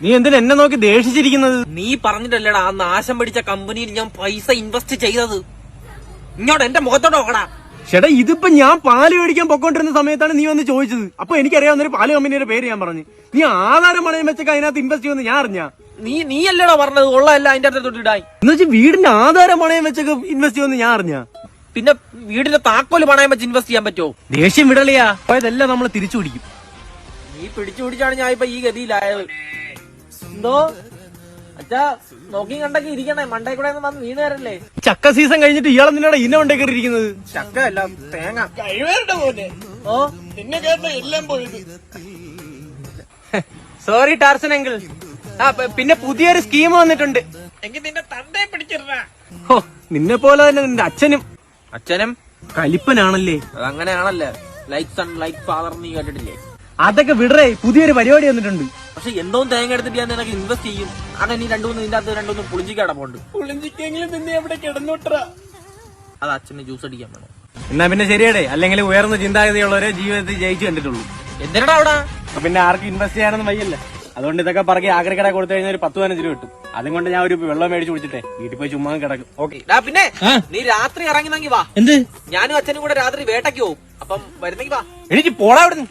നീ എന്തിനാ എന്നെ നോക്കി ദേഷിച്ചിരിക്കുന്നത്? നീ പറഞ്ഞിട്ടല്ലേടാ ആ നാശം പിടിച്ച കമ്പനിയിൽ ഞാൻ പൈസ ഇൻവെസ്റ്റ് ചെയ്തത്. ഇങ്ങോട്ട് എന്റെ മുഖത്തോട്ട് നോക്കടാ. ചേട്ടാ, ഇതിപ്പോ ഞാൻ പാല് മേടിക്കാൻ പൊക്കോണ്ടിരുന്ന സമയത്താണ് നീ വന്ന് ചോദിച്ചത്. അപ്പൊ എനിക്കറിയാവുന്ന ഒരു പാല് കമ്പനിയുടെ പേര് ഞാൻ പറഞ്ഞു. നീ ആധാരം പണയം വെച്ചൊക്കെ അതിനകത്ത് ഇൻവെസ്റ്റ് ചെയ്യുമെന്ന് ഞാൻ അറിഞ്ഞ. നീ അല്ലേടാ പറഞ്ഞത് ഉള്ളതല്ല അതിന്റെ അടുത്ത് തൊട്ടിടായി. എന്ന് വെച്ചാൽ വീടിന്റെ ആധാരം പണയം വെച്ചൊക്കെ ഇൻവെസ്റ്റ് ചെയ്യുമെന്ന് ഞാൻ അറിഞ്ഞ. പിന്നെ വീടിന്റെ താക്കോല് പണയം വെച്ച് ഇൻവെസ്റ്റ് ചെയ്യാൻ പറ്റുമോ? ദേഷ്യം വിടളിയാ. അപ്പൊ ഇതെല്ലാം നമ്മൾ തിരിച്ചു പിടിക്കും. നീ പിടിച്ചാണ് ഞാൻ ഇപ്പൊ ഈ ഗതിയിലായത്. എന്തോ അച്ഛാ, നോക്കി കണ്ടൊക്കെ ഇരിക്കണേ, മണ്ടേ കൂടെ വന്ന് വീണ് തരല്ലേ. ചക്ക സീസൺ കഴിഞ്ഞിട്ട് ഇയാളെ നിന്നോട് ഇന്ന കൊണ്ടേ കയറിയിരിക്കുന്നത്. ചക്ക അല്ല തേങ്ങ. കഴിവേണ്ട പോലെ ഓ എന്നെ കേട്ട എല്ലാം പോയത്. Sorry Tarzan uncle. പിന്നെ പുതിയൊരു സ്കീം വന്നിട്ടുണ്ട്. എങ്കിൽ നിന്റെ തന്തയെ പിടിച്ചിരുന്ന. ഓ, നിന്നെ പോലെ തന്നെ നിന്റെ അച്ഛനും കലിപ്പനാണല്ലേ. അതങ്ങനെയാണല്ലേ. ലൈക്ക് സൺ ലൈക്ക് ഫാദർ നീ കേട്ടിട്ടില്ലേ? അതൊക്കെ വിടറേ, പുതിയൊരു പരിപാടി വന്നിട്ടുണ്ട്. പക്ഷെ എന്തോ തേങ്ങ എടുത്തിട്ട് ഞാൻ നിനക്ക് ഇൻവെസ്റ്റ് ചെയ്യും. അങ്ങനെ നീ നിന്റെ അകത്ത് രണ്ടൊന്നും പുളിഞ്ചിക്കടപ്പുണ്ട്. പുളിഞ്ചിക്കെങ്കിലും നിന്നെ എവിടെ കിടന്നോട്ടറ. അത് അച്ഛന് ജ്യൂസ് അടിക്കാൻ വേണം. എന്നാ പിന്നെ ശരിയടേ, അല്ലെങ്കിൽ ഉയർന്ന ചിന്താഗതിയുള്ളവരെ ജീവിതത്തിൽ ജയിച്ചു കണ്ടിട്ടുള്ളൂ. എന്തിനാ അവിടെ? പിന്നെ ആർക്കും ഇൻവെസ്റ്റ് ചെയ്യാനൊന്നും വയ്യല്ലേ. അതുകൊണ്ട് ഇതൊക്കെ പറക്കി ആഗ്രഹക്കട കൊടുത്തു കഴിഞ്ഞാൽ ഒരു 10-15 രൂപ കിട്ടും. അതും കൊണ്ട് ഞാൻ ഒരു വെള്ളം മേടിച്ച് കുടിച്ചിട്ടേ വീട്ടിൽ പോയി ചുമ്മാ കിടക്കും. ഓക്കെ. പിന്നെ നീ രാത്രി ഇറങ്ങുന്നെങ്കി വാ. എന്ത്? ഞാനും അച്ഛനും കൂടെ രാത്രി വേട്ടയ്ക്ക് പോകും. അപ്പം വരുന്നെങ്കി വാ. എനിക്ക് പോടാ അവിടുന്ന്.